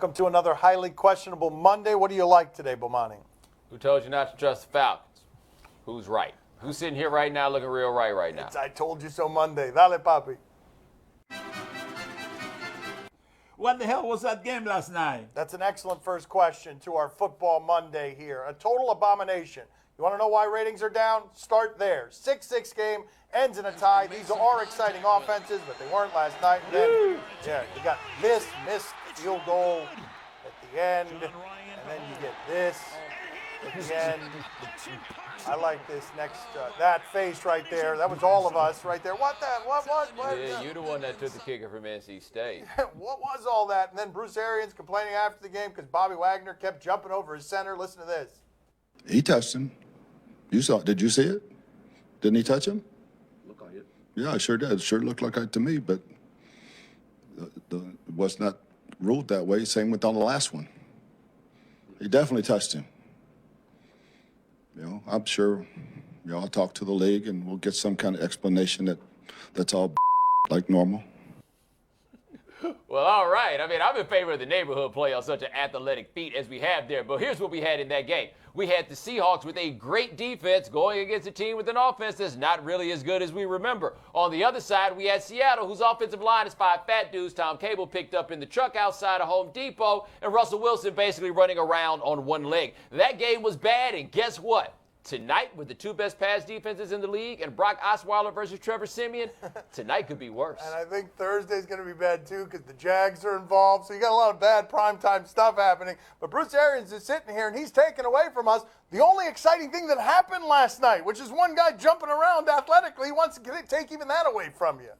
Welcome to another highly questionable Monday. What do you like today, Bomani? Who told you not to trust the Falcons? Who's right? Who's sitting here right now looking real right now? It's I told you so Monday. Dale, papi. What the hell was that game last night? That's an excellent first question to our Football Monday here. A total abomination. You want to know why ratings are down? Start there. 6-6 game, ends in a tie. These are exciting offenses, but they weren't last night. And then, you got this missed field goal at the end, and then you get this at the end. I like this next, that face right there. That was all of us right there. What? Yeah, you're the one that took the kicker from NC State. What was all that? And then Bruce Arians complaining after the game because Bobby Wagner kept jumping over his center. Listen to this. He touched him. You saw it. Did you see it? Didn't he touch him? Look like it. Yeah, it sure did. It sure looked like it to me, but it was not ruled that way. Same with on the last one. He definitely touched him. You know, I'm sure, I'll talk to the league and we'll get some kind of explanation that's all like normal. Well, all right. I mean, I'm in favor of the neighborhood play on such an athletic feat as we have there. But here's what we had in that game. We had the Seahawks with a great defense going against a team with an offense that's not really as good as we remember. On the other side, we had Seattle, whose offensive line is 5 fat dudes Tom Cable picked up in the truck outside of Home Depot, and Russell Wilson basically running around on one leg. That game was bad, and guess what? Tonight, with the two best pass defenses in the league and Brock Osweiler versus Trevor Siemian, tonight could be worse. And I think Thursday's going to be bad, too, because the Jags are involved. So you got a lot of bad primetime stuff happening. But Bruce Arians is sitting here, and he's taking away from us the only exciting thing that happened last night, which is one guy jumping around athletically. He wants to take even that away from you.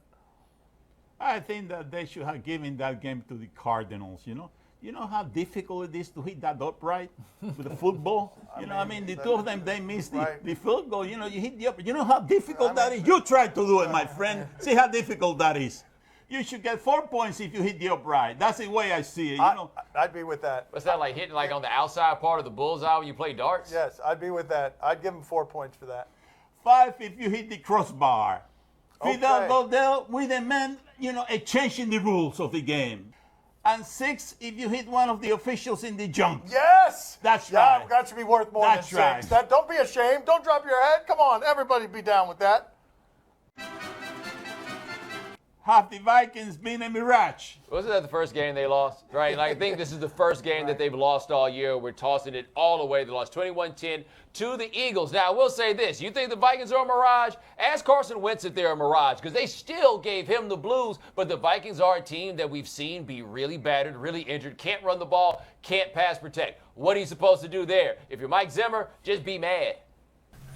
I think that they should have given that game to the Cardinals, you know. You know how difficult it is to hit that upright with a football? The two of them, they missed the field goal. You know, you hit the upright. You know how difficult that is? You try to do it, my friend. See how difficult that is. You should get 4 points if you hit the upright. That's the way I see it, I'd be with that. What's that, like hitting like on the outside part of the bullseye when you play darts? Yes, I'd be with that. I'd give him 4 points for that. 5 if you hit the crossbar. Okay. Without go there, we demand, a change in the rules of the game. And 6 if you hit one of the officials in the jump. Yes! That's right. That should be worth more That's than 6. right. Don't be ashamed. Don't drop your head. Come on, everybody be down with that. Have the Vikings been a mirage? Wasn't that the first game they lost? Right? And I think this is the first game that they've lost all year. We're tossing it all away. They lost 21-10 to the Eagles. Now, I will say this. You think the Vikings are a mirage? Ask Carson Wentz if they're a mirage, because they still gave him the blues. But the Vikings are a team that we've seen be really battered, really injured, can't run the ball, can't pass protect. What are you supposed to do there? If you're Mike Zimmer, just be mad.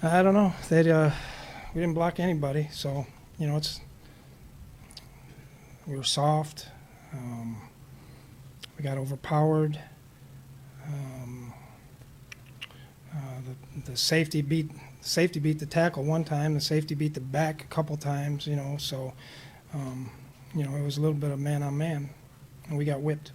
I don't know. We didn't block anybody, so, we were soft. We got overpowered. The safety beat the tackle one time. The safety beat the back a couple times. So it was a little bit of man on man, and we got whipped.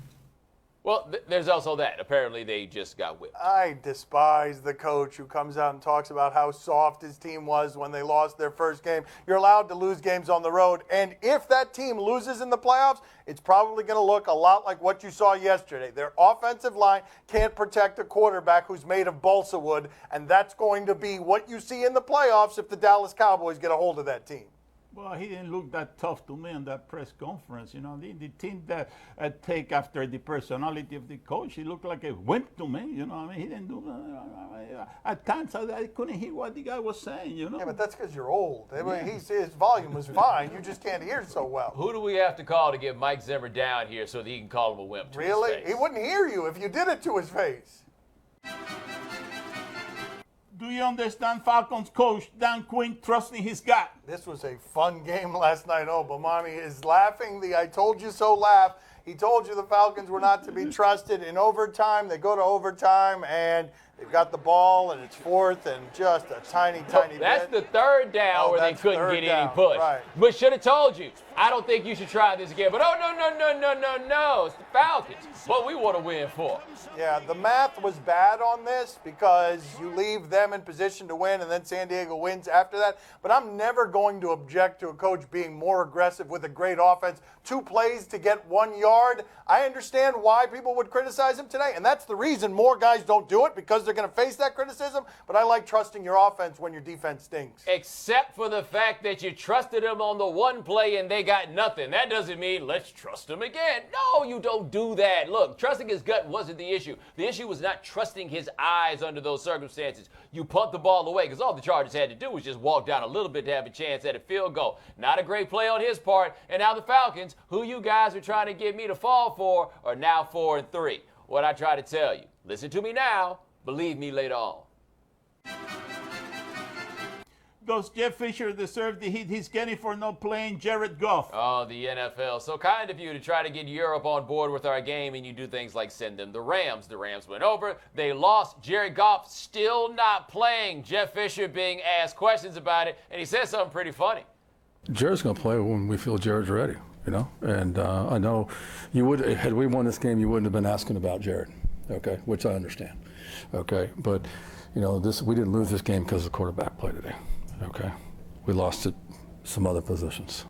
Well, there's also that. Apparently, they just got whipped. I despise the coach who comes out and talks about how soft his team was when they lost their first game. You're allowed to lose games on the road, and if that team loses in the playoffs, it's probably going to look a lot like what you saw yesterday. Their offensive line can't protect a quarterback who's made of balsa wood, and that's going to be what you see in the playoffs if the Dallas Cowboys get a hold of that team. Well, he didn't look that tough to me in that press conference. The team that take after the personality of the coach, he looked like a wimp to me. He didn't do. At times, I couldn't hear what the guy was saying. Yeah, but that's because you're old. His volume was fine. You just can't hear so well. Who do we have to call to get Mike Zimmer down here so that he can call him a wimp? Really? He wouldn't hear you if you did it to his face. Do you understand Falcons coach Dan Quinn trusting his gut? This was a fun game last night. Oh, Bomani is laughing the I told you so laugh. He told you the Falcons were not to be trusted in overtime. They go to overtime, and They've got the ball, and it's fourth and just a tiny That's bit. the third down where they couldn't get any push. Right. But should have told you, I don't think you should try this again. But no, it's the Falcons. What we want to win for. Yeah, the math was bad on this because you leave them in position to win, and then San Diego wins after that. But I'm never going to object to a coach being more aggressive with a great offense. 2 plays to get 1 yard. I understand why people would criticize him today, and that's the reason more guys don't do it, because they're going to face that criticism. But I like trusting your offense when your defense stinks. Except for the fact that you trusted them on the 1 play and they got nothing. That doesn't mean let's trust them again. No, you don't do that. Look, trusting his gut wasn't the issue. The issue was not trusting his eyes under those circumstances. You punt the ball away because all the Chargers had to do was just walk down a little bit to have a chance at a field goal. Not a great play on his part. And now the Falcons, who you guys are trying to get me to fall for, are now 4-3. What I try to tell you, listen to me now, believe me later on. Does Jeff Fisher deserve the heat he's getting for not playing Jared Goff? Oh, the NFL. So kind of you to try to get Europe on board with our game, and you do things like send them the Rams. The Rams went over. They lost. Jared Goff still not playing. Jeff Fisher being asked questions about it, and he said something pretty funny. Jared's going to play when we feel Jared's ready, you know. And I know you would, had we won this game, you wouldn't have been asking about Jared, okay, which I understand, okay. But, you know, we didn't lose this game because of the quarterback play today. Okay, we lost at some other positions.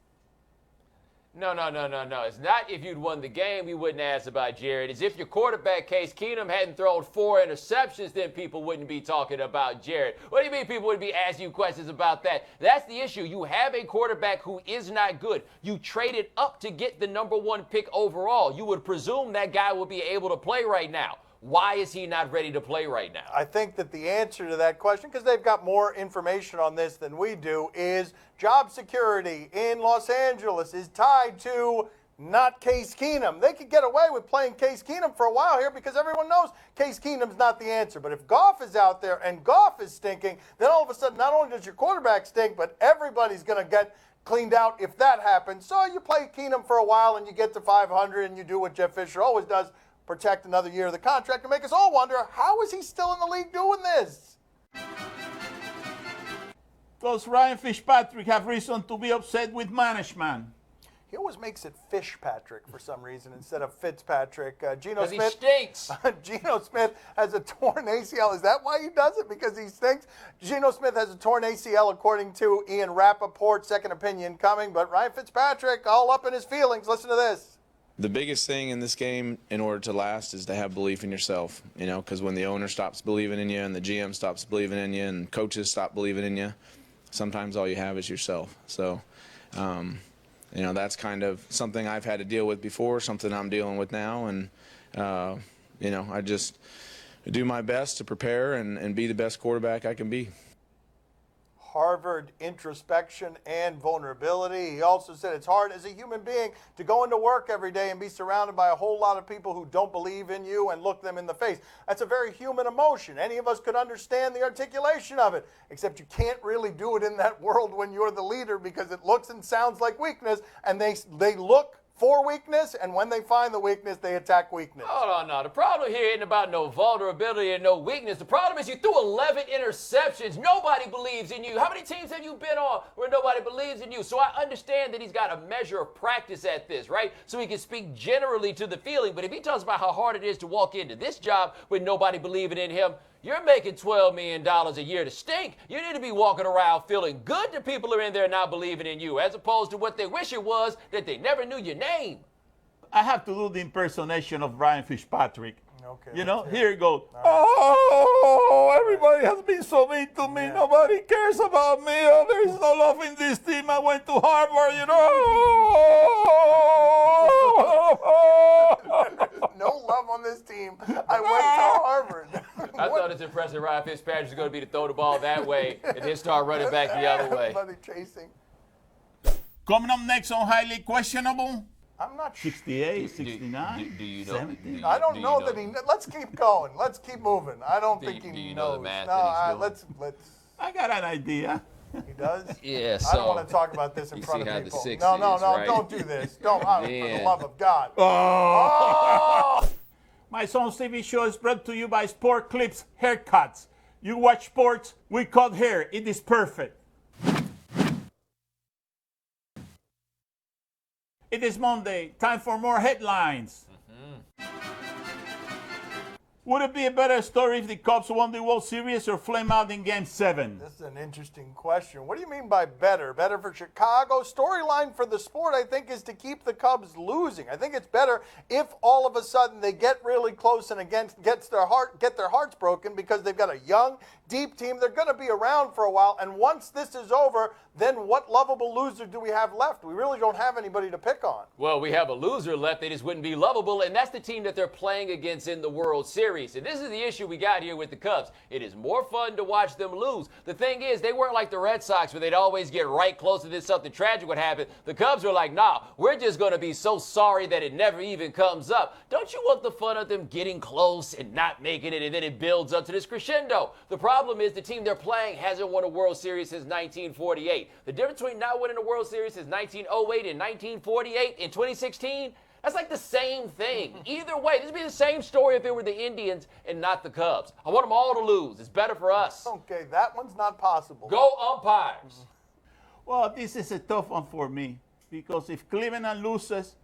No. It's not if you'd won the game, we wouldn't ask about Jared. It's if your quarterback, Case Keenum, hadn't thrown 4 interceptions, then people wouldn't be talking about Jared. What do you mean people wouldn't be asking you questions about that? That's the issue. You have a quarterback who is not good. You traded up to get the number 1 pick overall. You would presume that guy would be able to play right now. Why is he not ready to play right now? I think that the answer to that question, because they've got more information on this than we do, is job security in Los Angeles is tied to not Case Keenum. They could get away with playing Case Keenum for a while here because everyone knows Case Keenum's not the answer. But if Goff is out there and Goff is stinking, then all of a sudden not only does your quarterback stink, but everybody's going to get cleaned out if that happens. So you play Keenum for a while and you get to 500 and you do what Jeff Fisher always does, protect another year of the contract, and make us all wonder, how is he still in the league doing this? Does Ryan Fitzpatrick have reason to be upset with management? He always makes it Fitzpatrick for some reason instead of Fitzpatrick. Geno Because he Smith. stinks. Geno Smith has a torn ACL. Is that why he does it? Because he stinks? Geno Smith has a torn ACL according to Ian Rappaport, second opinion coming. But Ryan Fitzpatrick, all up in his feelings. Listen to this. The biggest thing in this game, in order to last, is to have belief in yourself, you know, because when the owner stops believing in you and the GM stops believing in you and coaches stop believing in you, sometimes all you have is yourself. So, you know, that's kind of something I've had to deal with before, something I'm dealing with now, and, you know, I just do my best to prepare and be the best quarterback I can be. Harvard introspection and vulnerability. He also said it's hard as a human being to go into work every day and be surrounded by a whole lot of people who don't believe in you and look them in the face. That's a very human emotion. Any of us could understand the articulation of it, except you can't really do it in that world when you're the leader because it looks and sounds like weakness, and they look for weakness, and when they find the weakness, they attack weakness. Hold on, no. The problem here isn't about no vulnerability and no weakness. The problem is you threw 11 interceptions. Nobody believes in you. How many teams have you been on where nobody believes in you? So I understand that he's got a measure of practice at this, right? So he can speak generally to the feeling. But if he talks about how hard it is to walk into this job with nobody believing in him, you're making $12 million a year to stink. You need to be walking around feeling good that people are in there not believing in you, as opposed to what they wish it was, that they never knew your name. I have to do the impersonation of Ryan Fitzpatrick. Okay, You know, let's hear here it goes. Oh, everybody has been so mean to me. Yeah. Nobody cares about me. Oh, there's no love in this team. I went to Harvard, you know. No love on this team. I went to Harvard. I thought it's impressive Ryan Fitzpatrick was going to be to throw the ball that way and then start running back the other way. Everybody chasing. Coming up next on Highly Questionable. I'm not sure. 68, 69, Do you know? 70. I don't know that he. Let's keep going. Let's keep moving. I don't think he do you knows. know the math No, that he's let's. I got an idea. He does. Yeah, I don't want to talk about this in you front see of how the people. six No, is, right? don't do this. Don't. For the Man. love of God. Oh. My son's TV show is brought to you by Sport Clips Haircuts. You watch sports, we cut hair. It is perfect. It is Monday. Time for more headlines. Would it be a better story if the Cubs won the World Series or flame out in Game 7? This is an interesting question. What do you mean by better? Better for Chicago? Storyline for the sport, I think, is to keep the Cubs losing. I think it's better if all of a sudden they get really close and get their hearts broken because they've got a young, deep team. They're going to be around for a while. And once this is over, then what lovable loser do we have left? We really don't have anybody to pick on. Well, we have a loser left. They just wouldn't be lovable, and that's the team that they're playing against in the World Series. And this is the issue we got here with the Cubs. It is more fun to watch them lose. The thing is, they weren't like the Red Sox where they'd always get right close to this something tragic would happen. The Cubs are like, nah, we're just going to be so sorry that it never even comes up. Don't you want the fun of them getting close and not making it, and then it builds up to this crescendo? The problem is the team they're playing hasn't won a World Series since 1948. The difference between not winning a World Series since 1908 and 1948 in 2016, that's like the same thing. Either way, this would be the same story if it were the Indians and not the Cubs. I want them all to lose. It's better for us. Okay, that one's not possible. Go umpires. Well, this is a tough one for me because if Cleveland loses,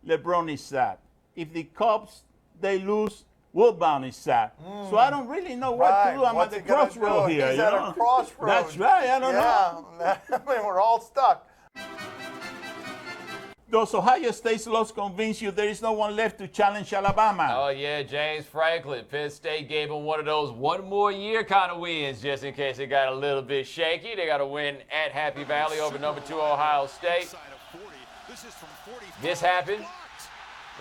LeBron is sad. If the Cubs, they lose, Wilbon is sad. So I don't really know what to do. I'm What's at the he gonna crossroad do? here. He's you at know? a crossroad. That's right. I don't know. Yeah, I mean, we're all stuck. Does Ohio State's loss convince you there is no one left to challenge Alabama? Oh, yeah, James Franklin. Penn State gave him one of those one more year kind of wins just in case it got a little bit shaky. They got a win at Happy Valley over number 2 Ohio State. This happened.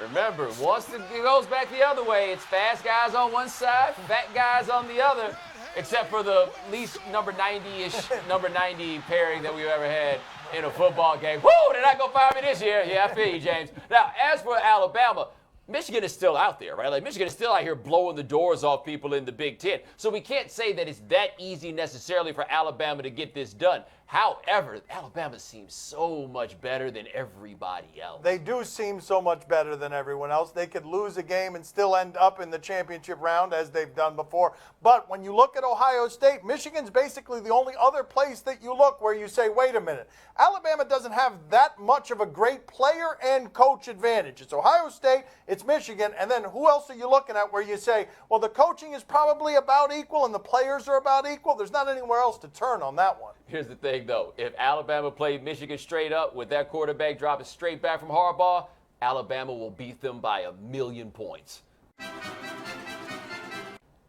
Remember, once it goes back the other way, it's fast guys on one side, fat guys on the other, except for the least number 90-ish, number 90 pairing that we've ever had in a football game. Woo, did I go 5 this year? Yeah, I feel you, James. Now, as for Alabama, Michigan is still out there, right? Like, Michigan is still out here blowing the doors off people in the Big Ten. So we can't say that it's that easy necessarily for Alabama to get this done. However, Alabama seems so much better than everybody else. They do seem so much better than everyone else. They could lose a game and still end up in the championship round as they've done before. But when you look at Ohio State, Michigan's basically the only other place that you look where you say, wait a minute, Alabama doesn't have that much of a great player and coach advantage. It's Ohio State, it's Michigan, and then who else are you looking at where you say, well, the coaching is probably about equal and the players are about equal? There's not anywhere else to turn on that one. Here's the thing, though. If Alabama played Michigan straight up with that quarterback dropping straight back from Harbaugh, Alabama will beat them by 1,000,000 points.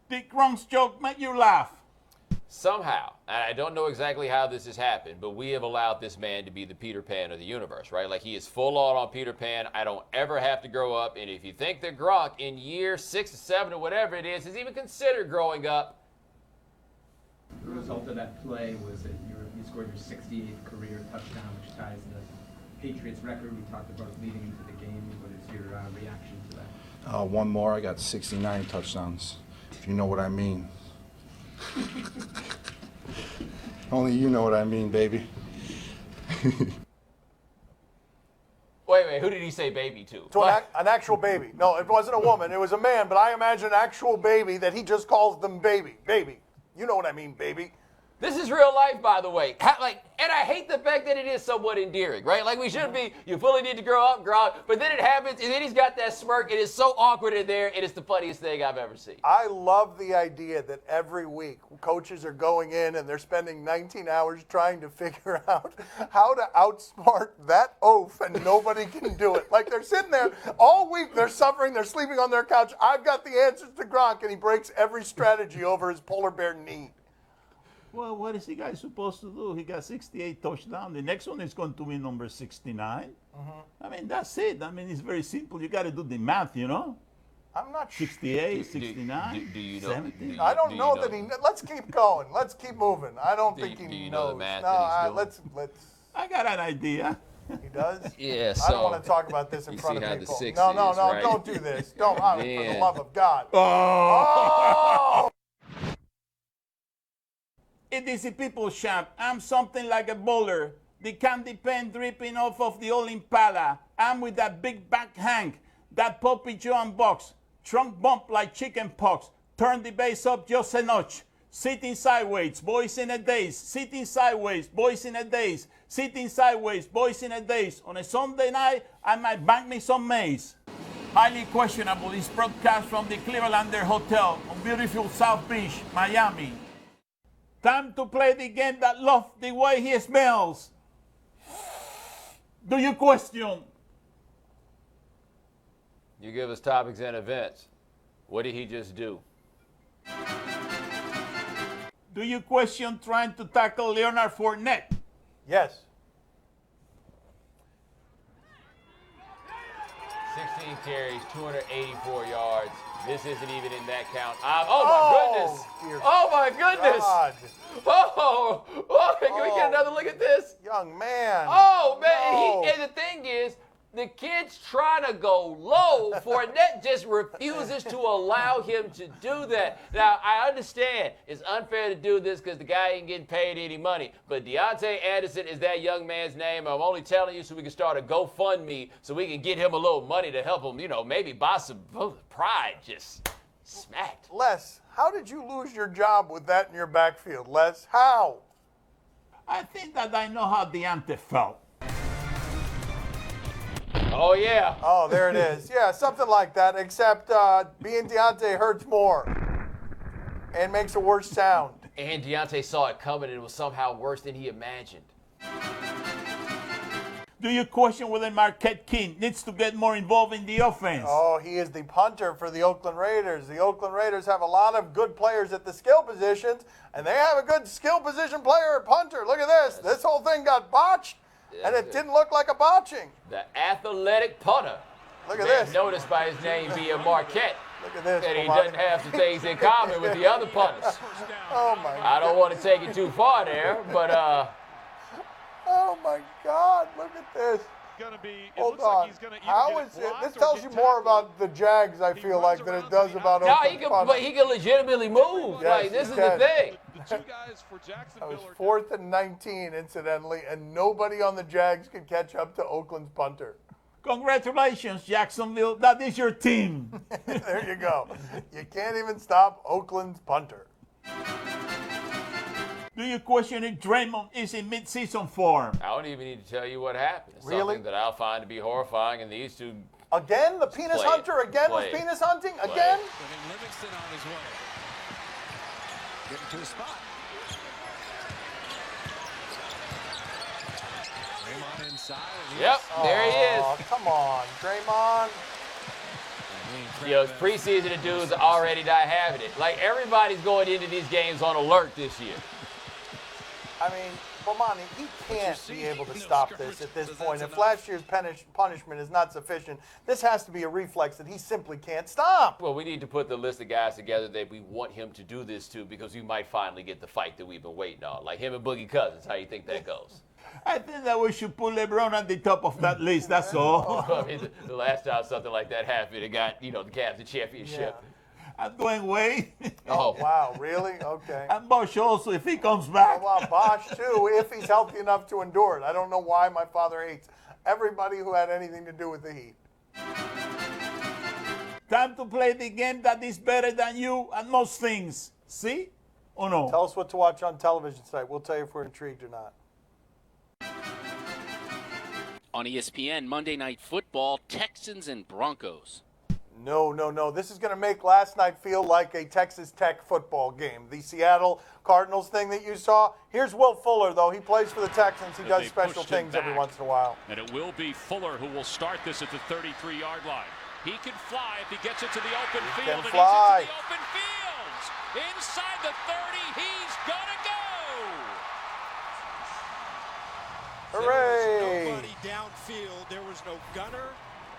Dick Grunk's joke made you laugh. Somehow, and I don't know exactly how this has happened, but we have allowed this man to be the Peter Pan of the universe, right? Like, he is full on Peter Pan. I don't ever have to grow up. And if you think that Gronk in year 6 or 7 or whatever it is even considered growing up, the result of that play was that you scored your 68th career touchdown, which ties the Patriots record. We talked about leading into the game. What is your reaction to that? One more. I got 69 touchdowns, if you know what I mean. Only you know what I mean, baby. Wait, who did he say baby to? To an actual baby. No, it wasn't a woman. It was a man, but I imagine an actual baby that he just calls them baby. Baby. You know what I mean, baby. This is real life, by the way. And I hate the fact that it is somewhat endearing, right? Like, we should be, you fully need to grow up, but then it happens, and then he's got that smirk. It is so awkward in there. It is the funniest thing I've ever seen. I love the idea that every week coaches are going in and they're spending 19 hours trying to figure out how to outsmart that oaf, and nobody can do it. Like, they're sitting there all week, they're suffering, they're sleeping on their couch. I've got the answers to Gronk, and he breaks every strategy over his polar bear knee. Well, what is the guy supposed to do? He got 68 touchdowns. The next one is going to be number 69. I mean, that's it. I mean, it's very simple. You got to do the math, you know? I'm not sure. 68, 69, do you know, 70. I don't know that he. Let's keep going. Let's keep moving. I don't think he do you knows. know the math no, that he's doing? let's. I got an idea. He does. Yeah, I don't want to talk about this in you front see of how the people. 6 No, is, right? don't do this. Don't. For the Man. love of God. Oh! It is a people's champ. I'm something like a bowler. The candy pen dripping off of the old Impala. I'm with that big back Hank. That Poppy John box. Trunk bump like chicken pox. Turn the bass up just a notch. Sitting sideways, boys in a daze. Sitting sideways, boys in a daze. Sitting sideways, boys in a daze. On a Sunday night, I might bank me some maize. Highly questionable is broadcast from the Clevelander Hotel on beautiful South Beach, Miami. Time to play the game that loves the way he smells. Do you question? You give us topics and events. What did he just do? Do you question trying to tackle Leonard Fournette? Yes. 16 carries, 284 yards. This isn't even in that count. Oh my goodness! Dear Oh my goodness! God. Can we get another look at this? Young man. Oh man! No. And the thing is, the kid's trying to go low. Fournette just refuses to allow him to do that. Now, I understand it's unfair to do this because the guy ain't getting paid any money. But Deontay Anderson is that young man's name. I'm only telling you so we can start a GoFundMe so we can get him a little money to help him, maybe buy some pride. Just smacked. Les, how did you lose your job with that in your backfield, Les? How? I think that I know how Deontay felt. Oh, yeah. Oh, there it is. Yeah, something like that, except being Deontay hurts more and makes a worse sound. And Deontay saw it coming and it was somehow worse than he imagined. Do you question whether Marquette King needs to get more involved in the offense? Oh, he is the punter for the Oakland Raiders. The Oakland Raiders have a lot of good players at the skill positions, and they have a good skill position player at punter. Look at this. This whole thing got botched, and it didn't look like a botching. The athletic punter. Look at this. Noticed by his name being Marquette. Look at this. And he doesn't have some things in common with the other punters. Oh, my God. I don't want to take it too far there, but Oh, my God. Look at this. Hold on. How is it? This tells you more about the Jags, I feel like, than it does about Oakland. but he can legitimately move. Yes, like, this he is the can. thing. That was 4th and 19, incidentally, and nobody on the Jags could catch up to Oakland's punter. Congratulations, Jacksonville. That is your team. There you go. You can't even stop Oakland's punter. Do you question if Draymond is in mid-season form? I don't even need to tell you what happened. It's Really? something that I'll find to be horrifying, and these two. Again? The penis Play it. hunter again Play was it. penis hunting? Play Again? it. Putting Livingston on his way. Getting to his spot. Draymond inside. Yep, there he Oh, is. come on, Draymond. It's preseason, the dudes are already not having it. Like, everybody's going into these games on alert this year. I mean, Bomani, he can't be able to stop this at this point. If last year's punishment is not sufficient, this has to be a reflex that he simply can't stop. Well, we need to put the list of guys together that we want him to do this to because we might finally get the fight that we've been waiting on. Like him and Boogie Cousins. How you think that goes? I think that we should put LeBron at the top of that list, that's all. I mean, the last time something like that happened, it got, the Cavs the championship. And Dwayne Wade. Oh, wow, really? Okay. And Bosch also, if he comes back. Well, Bosch, too, if he's healthy enough to endure it. I don't know why my father hates everybody who had anything to do with the Heat. Time to play the game that is better than you and most things. See? Or no? Tell us what to watch on television tonight. We'll tell you if we're intrigued or not. On ESPN, Monday Night Football, Texans and Broncos. No. This is going to make last night feel like a Texas Tech football game. The Seattle Cardinals thing that you saw. Here's Walt Fuller, though. He plays for the Texans. He does special things every once in a while. And it will be Fuller who will start this at the 33-yard line. He can fly if he gets it to the open field. Can and fly. He's into the open fields. Inside the 30, he's gonna go. Hooray! There was nobody downfield. There was no gunner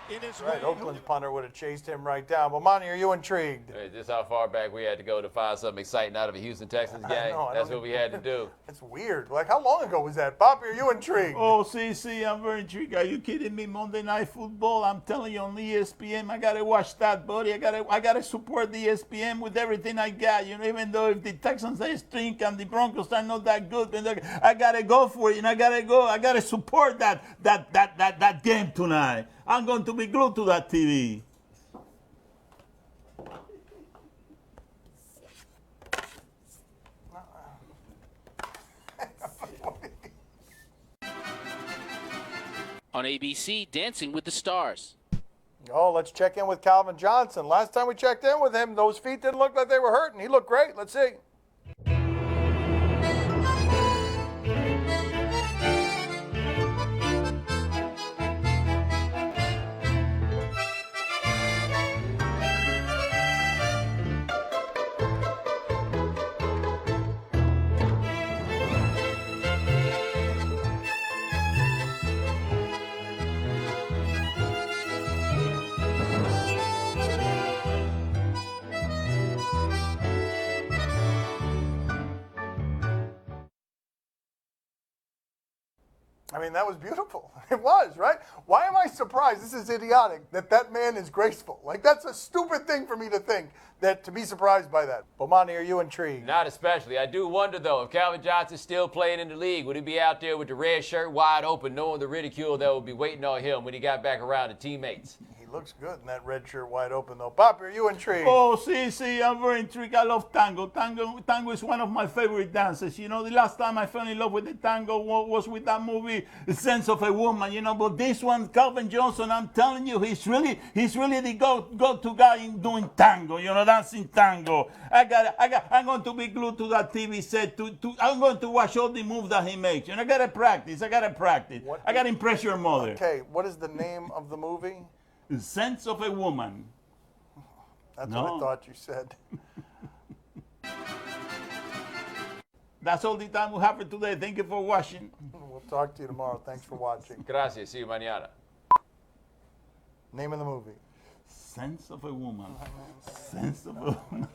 in his Right, way. Oakland's punter would have chased him right down. But, Monty, are you intrigued? Is this how far back we had to go to find something exciting out of a Houston Texans game? know, I That's don't what we had to do. It's weird. Like, how long ago was that? Bobby, are you intrigued? Oh, see, I'm very intrigued. Are you kidding me? Monday Night Football, I'm telling you, on ESPN, I gotta watch that, buddy. I gotta support the ESPN with everything I got. Even though if the Texans they stink and the Broncos are not that good, I gotta go for it, and I gotta support that game tonight. I'm going to be glued to that TV. On ABC, Dancing with the Stars. Oh, let's check in with Calvin Johnson. Last time we checked in with him, those feet didn't look like they were hurting. He looked great. Let's see. I mean, that was beautiful. It was, right? Why am I surprised? This is idiotic that that man is graceful. Like, that's a stupid thing for me to think, that to be surprised by that. Bomani, are you intrigued? Not especially. I do wonder, though, if Calvin Johnson's still playing in the league, would he be out there with the red shirt wide open, knowing the ridicule that would be waiting on him when he got back around to teammates? He looks good in that red shirt wide open, though. Pop, are you intrigued? Oh, see, I'm very intrigued. I love tango. Tango is one of my favorite dances. You know, the last time I fell in love with the tango was with that movie, The Sense of a Woman. You know, but this one, Calvin Johnson, I'm telling you, he's really the go-to guy in doing tango. You know, dancing tango. I'm going to be glued to that TV set. I'm going to watch all the moves that he makes. And I gotta practice. I gotta impress your mother. Okay, what is the name of the movie? The Sense of a Woman. That's what I thought you said. That's all the time we have for today. Thank you for watching. We'll talk to you tomorrow. Thanks for watching. Gracias. See you mañana. Name of the movie. Sense of a Woman. Sense of a Woman.